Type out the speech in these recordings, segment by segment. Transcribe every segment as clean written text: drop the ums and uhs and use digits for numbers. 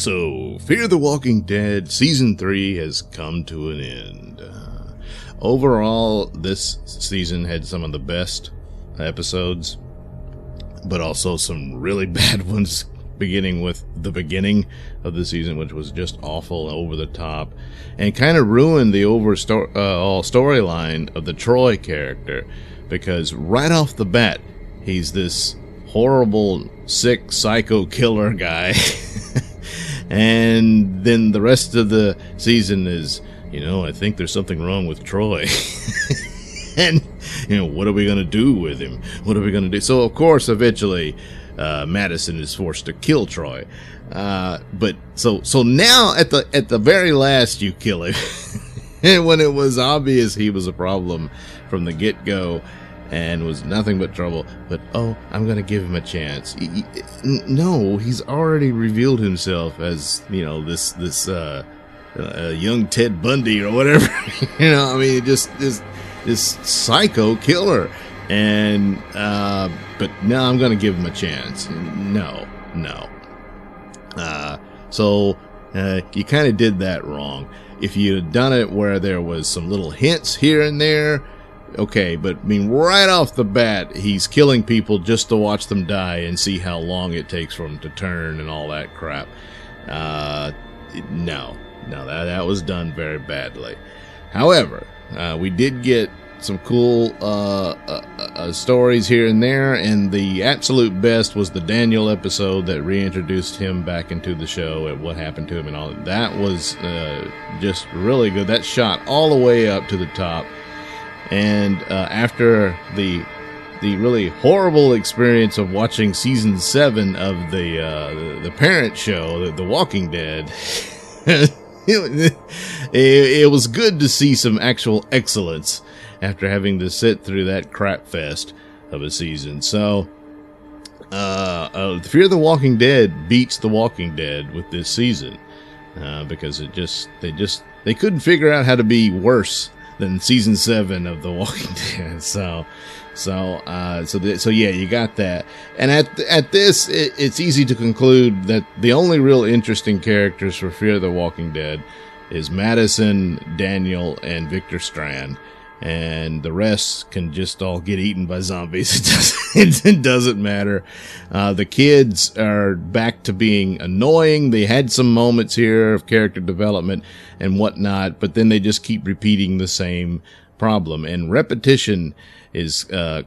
So, Fear the Walking Dead Season 3 has come to an end. Overall, this season had some of the best episodes, but also some really bad ones, beginning with the beginning of the season, which was just awful, over the top, and kind of ruined the overall storyline of the Troy character, because right off the bat, he's this horrible, sick, psycho killer guy. And then the rest of the season is, I think there's something wrong with Troy. And, what are we going to do with him? What are we going to do? So, of course, eventually, Madison is forced to kill Troy. But so now at the very last, you kill him. And when it was obvious he was a problem from the get-go and was nothing but trouble, but I'm gonna give him a chance. No, he's already revealed himself as this young Ted Bundy or whatever. Just this psycho killer. And but now I'm gonna give him a chance. No. So you kind of did that wrong. If you had done it where there was some little hints here and there, okay, but right off the bat, he's killing people just to watch them die and see how long it takes for them to turn and all that crap. No, that was done very badly. However, we did get some cool stories here and there, and the absolute best was the Daniel episode that reintroduced him back into the show and what happened to him and all. That was just really good. That shot all the way up to the top. And after the really horrible experience of watching season 7 of the parent show, The Walking Dead, it was good to see some actual excellence after having to sit through that crap fest of a season. So, Fear the Walking Dead beats The Walking Dead with this season, because they couldn't figure out how to be worse than season 7 of The Walking Dead. So yeah, you got that. And at this, it's easy to conclude that the only real interesting characters for Fear the Walking Dead is Madison, Daniel, and Victor Strand. And the rest can just all get eaten by zombies. It doesn't matter. The kids are back to being annoying. They had some moments here of character development and whatnot, but then they just keep repeating the same problem. And repetition is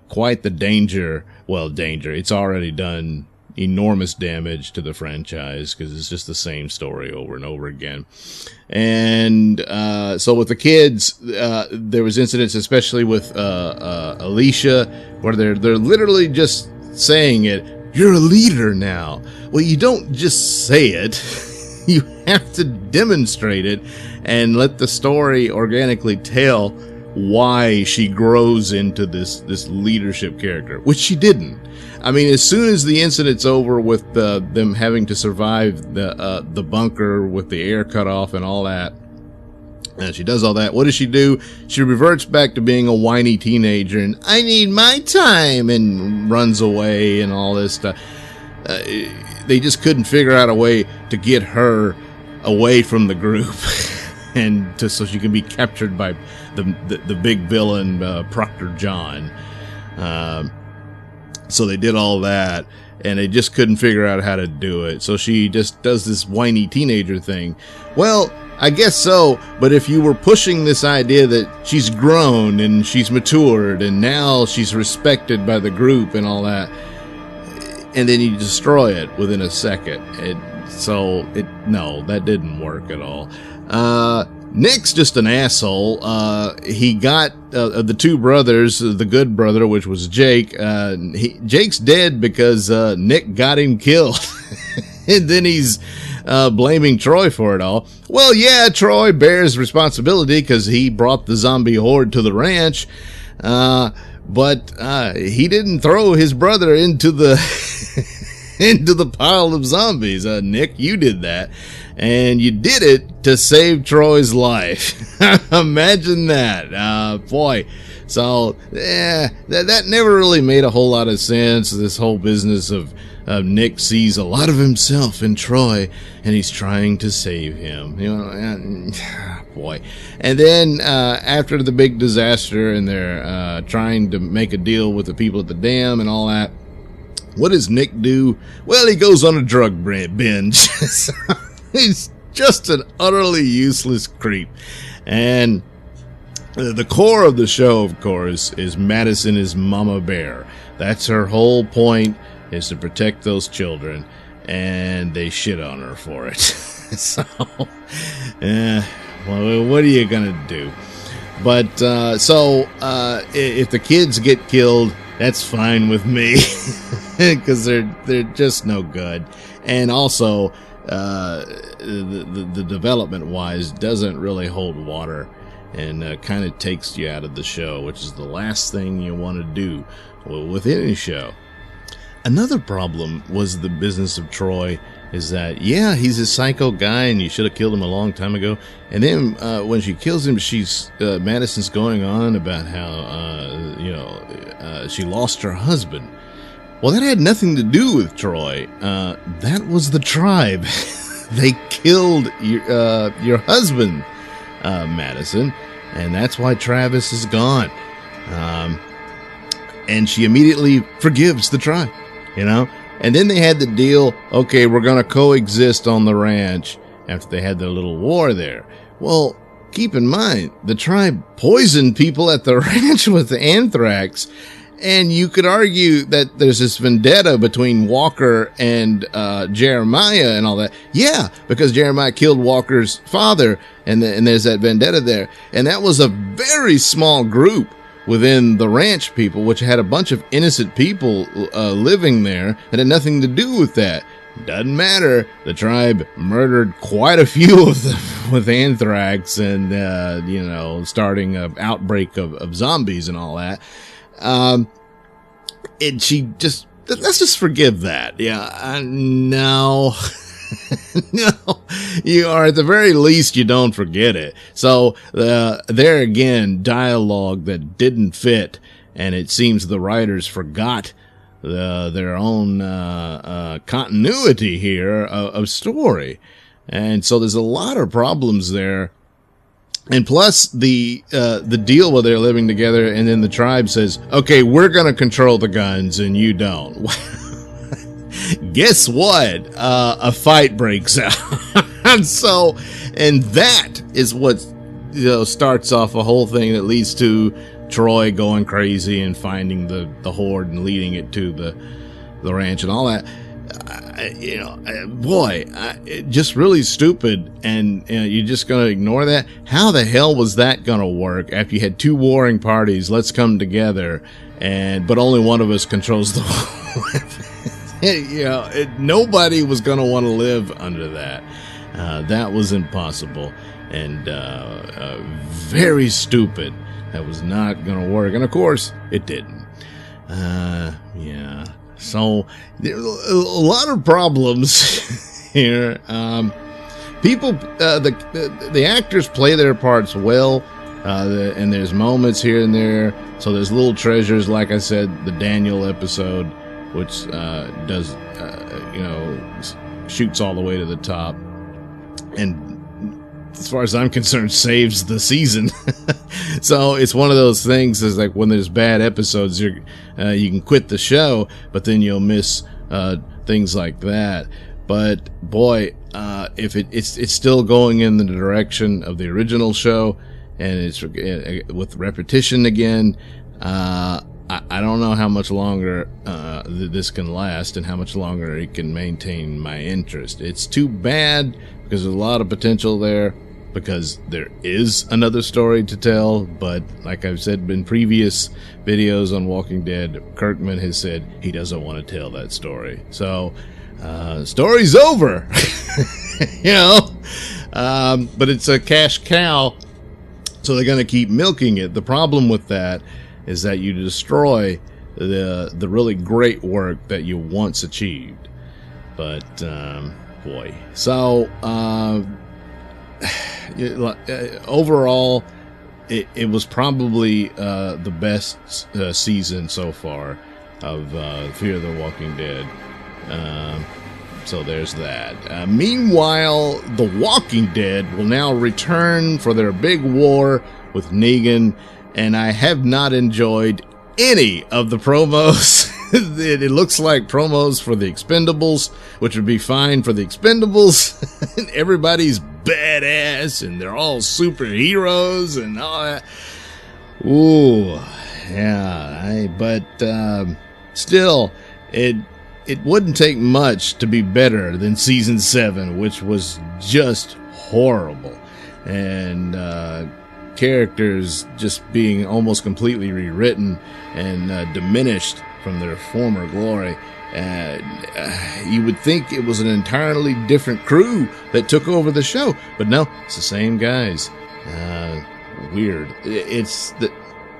quite the danger. Well, danger. It's already done enormous damage to the franchise because it's just the same story over and over again. And so with the kids, there was incidents, especially with Alicia, where they're literally just saying it. You're a leader now. Well, you don't just say it. You have to demonstrate it and let the story organically tell why she grows into this leadership character, which she didn't. As soon as the incident's over with them having to survive the bunker with the air cut off and all that, and she does all that, what does she do? She reverts back to being a whiny teenager and, I need my time, and runs away and all this stuff. They just couldn't figure out a way to get her away from the group and so she can be captured by the big villain, Proctor John. So they did all that, and they just couldn't figure out how to do it. So she just does this whiny teenager thing. Well, I guess so, but if you were pushing this idea that she's grown and she's matured and now she's respected by the group and all that, and then you destroy it within a second. No, that didn't work at all. Nick's just an asshole. He got the two brothers, the good brother, which was Jake. Jake's dead because Nick got him killed. And then he's blaming Troy for it all. Well, yeah, Troy bears responsibility because he brought the zombie horde to the ranch. But he didn't throw his brother into the into the pile of zombies. Nick, you did that. And you did it to save Troy's life. Imagine that. Boy. So, that never really made a whole lot of sense. This whole business of Nick sees a lot of himself in Troy, and he's trying to save him. Boy. And then after the big disaster, and they're trying to make a deal with the people at the dam and all that, what does Nick do? Well, he goes on a drug binge. He's just an utterly useless creep. And the core of the show, of course, is Madison is Mama Bear. That's her whole point, is to protect those children, and they shit on her for it. So, well, what are you gonna do? But if the kids get killed, that's fine with me, because they're just no good. And also, the development wise doesn't really hold water, and kind of takes you out of the show, which is the last thing you want to do with any show. Another problem was the business of Troy, is that, yeah, he's a psycho guy and you should have killed him a long time ago. And then when she kills him, Madison's going on about how, she lost her husband. Well, that had nothing to do with Troy. That was the tribe. They killed your husband, Madison, and that's why Travis is gone. And she immediately forgives the tribe, And then they had the deal, okay, we're going to coexist on the ranch after they had their little war there. Well, keep in mind, the tribe poisoned people at the ranch with anthrax. And you could argue that there's this vendetta between Walker and Jeremiah and all that. Yeah, because Jeremiah killed Walker's father, and there's that vendetta there. And that was a very small group within the ranch people, which had a bunch of innocent people living there that had nothing to do with that. Doesn't matter. The tribe murdered quite a few of them with anthrax and, starting an outbreak of zombies and all that. And she just, let's just forgive that. Yeah, no. No, you are, at the very least, you don't forget it. So there again, dialogue that didn't fit, and it seems the writers forgot their own continuity here of story, and so there's a lot of problems there. And plus the deal where they're living together, and then the tribe says, "Okay, we're going to control the guns, and you don't." Guess what? A fight breaks out. and that is what starts off a whole thing that leads to Troy going crazy and finding the horde and leading it to the ranch and all that. Just really stupid, and you're just going to ignore that? How the hell was that going to work after you had two warring parties? Let's come together, but only one of us controls the weapon. Nobody was going to want to live under that. That was impossible and very stupid. That was not going to work. And of course, it didn't. So there are a lot of problems here. People, the actors play their parts well, and there's moments here and there. So there's little treasures, like I said, the Daniel episode, which does, shoots all the way to the top, and as far as I'm concerned, saves the season. So it's one of those things, is like when there's bad episodes, you can quit the show, but then you'll miss things like that. But boy, if it's still going in the direction of the original show, and it's with repetition again, I don't know how much longer this can last and how much longer it can maintain my interest. It's too bad, because there's a lot of potential there, because there is another story to tell. But like I've said in previous videos on Walking Dead, Kirkman has said he doesn't want to tell that story. So, story's over. But it's a cash cow, so they're going to keep milking it. The problem with that is that you destroy the really great work that you once achieved. But boy, so overall, it was probably the best season so far of Fear the Walking Dead. So there's that. Meanwhile, The Walking Dead will now return for their big war with Negan, and I have not enjoyed any of the promos. It looks like promos for the Expendables, which would be fine for the Expendables. Everybody's badass, and they're all superheroes and all that. Ooh, yeah. But still, it wouldn't take much to be better than Season 7, which was just horrible. And characters just being almost completely rewritten and diminished from their former glory. You would think it was an entirely different crew that took over the show, but no, it's the same guys. Weird. It's that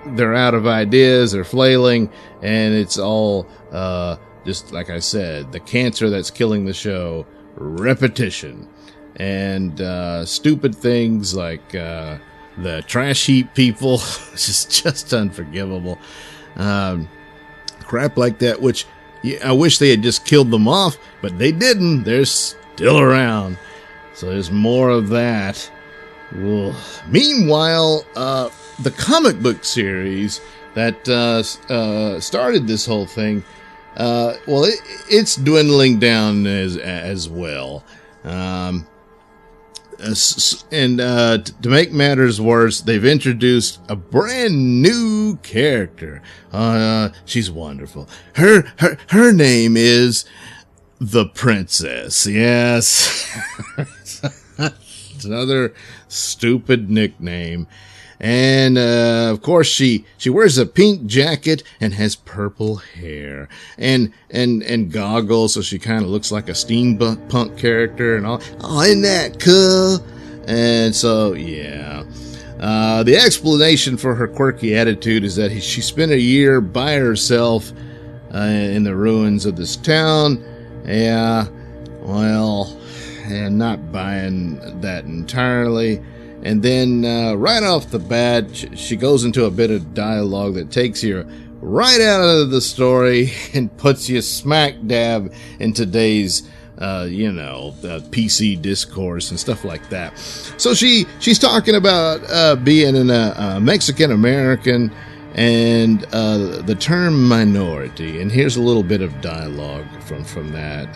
they're out of ideas, they're flailing, and it's all just like I said, the cancer that's killing the show: repetition and stupid things like the trash heap people. It's just unforgivable. Crap like that, which I wish they had just killed them off, but they didn't. They're still around. So there's more of that. Ugh. Meanwhile, the comic book series that started this whole thing, it's dwindling down as well. And to make matters worse, they've introduced a brand new character. She's wonderful. Her name is the Princess. Yes. It's another stupid nickname. And, of course, she wears a pink jacket and has purple hair and goggles. So she kind of looks like a steampunk character and all. Oh, isn't that cool? And so, yeah. The explanation for her quirky attitude is that she spent a year by herself, in the ruins of this town. Yeah. Well, I'm not buying that entirely. And then right off the bat, she goes into a bit of dialogue that takes you right out of the story and puts you smack dab in today's, PC discourse and stuff like that. So she's talking about being a Mexican American and the term minority. And here's a little bit of dialogue from that.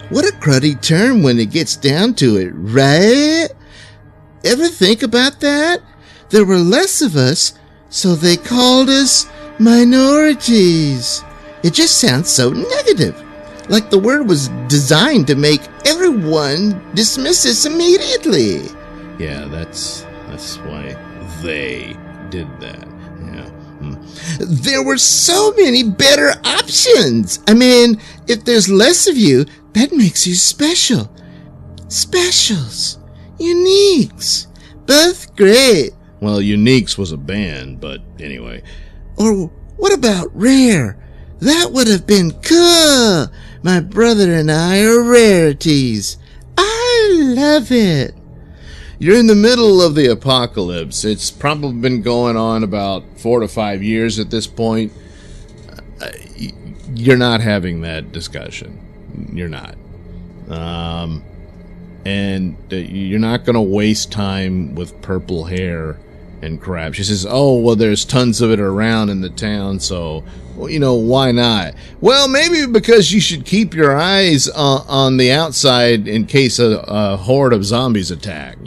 What a cruddy term when it gets down to it, right? Ever think about that? There were less of us, so they called us minorities. It just sounds so negative, like the word was designed to make everyone dismiss us immediately. Yeah, that's why they did that. Yeah. There were so many better options. I mean, if there's less of you, that makes you special. Specials. Uniques. Both great. Well, Uniques was a band, but anyway. Or what about rare? That would have been cool. My brother and I are rarities. I love it. You're in the middle of the apocalypse. It's probably been going on about 4 to 5 years at this point. You're not having that discussion. You're not. And you're not going to waste time with purple hair and crap. She says, oh, well, there's tons of it around in the town, so, well, why not? Well, maybe because you should keep your eyes on the outside in case a horde of zombies attack,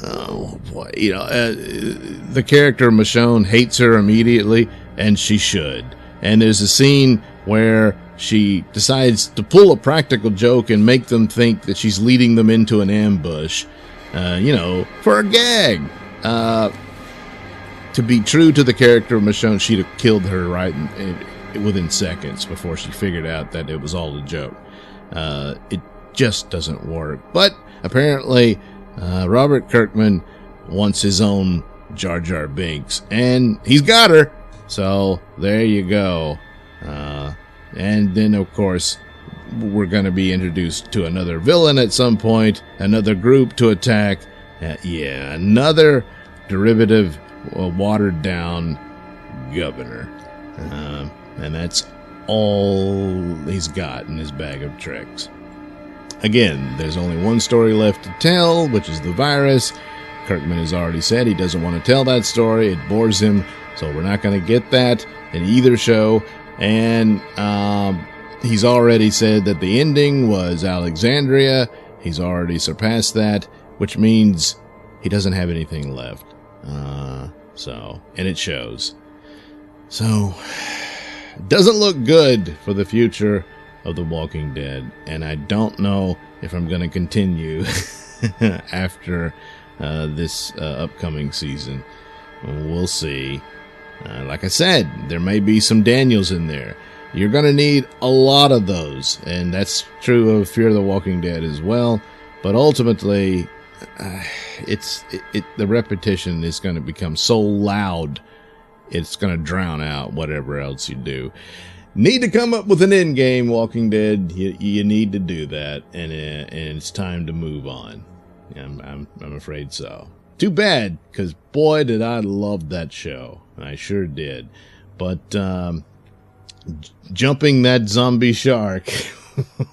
Oh, boy. The character Michonne hates her immediately, and she should. And there's a scene where she decides to pull a practical joke and make them think that she's leading them into an ambush, for a gag. To be true to the character of Michonne, she'd have killed her right within seconds before she figured out that it was all a joke. It just doesn't work. But apparently, Robert Kirkman wants his own Jar Jar Binks, and he's got her. So there you go. And then, of course, we're going to be introduced to another villain at some point, another group to attack. Another derivative, watered down governor. And that's all he's got in his bag of tricks. Again, there's only one story left to tell, which is the virus. Kirkman has already said he doesn't want to tell that story. It bores him, so we're not going to get that in either show. And he's already said that the ending was Alexandria. He's already surpassed that, which means he doesn't have anything left. And it shows. So, doesn't look good for the future of The Walking Dead, and I don't know if I'm going to continue after this upcoming season. We'll see. Like I said, there may be some Daniels in there. You're going to need a lot of those, and that's true of Fear the Walking Dead as well. But ultimately, the repetition is going to become so loud, it's going to drown out whatever else you do. Need to come up with an end game, Walking Dead. You need to do that, and it's time to move on. I'm afraid so. Too bad, because boy, did I love that show. I sure did. But jumping that zombie shark,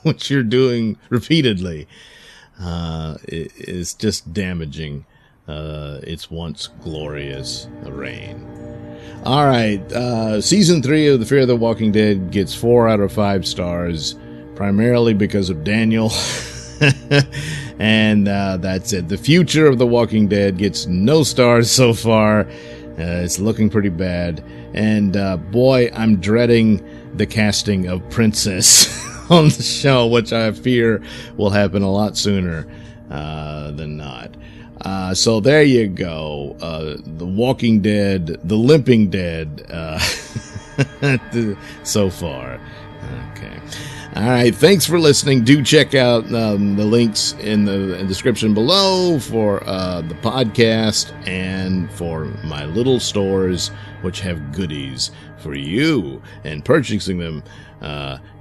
which you're doing repeatedly, is just damaging its once glorious reign. All right, season 3 of The Fear of the Walking Dead gets 4 out of 5 stars, primarily because of Daniel. And that's it. The future of The Walking Dead gets no stars so far. It's looking pretty bad. And boy, I'm dreading the casting of Princess on the show, which I fear will happen a lot sooner than not. So there you go. The Walking Dead, the Limping Dead, so far. Okay. All right. Thanks for listening. Do check out the links in the description below for the podcast and for my little stores, which have goodies for you. And purchasing them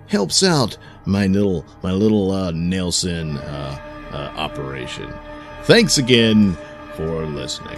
helps out my little Nailsin operation. Thanks again for listening.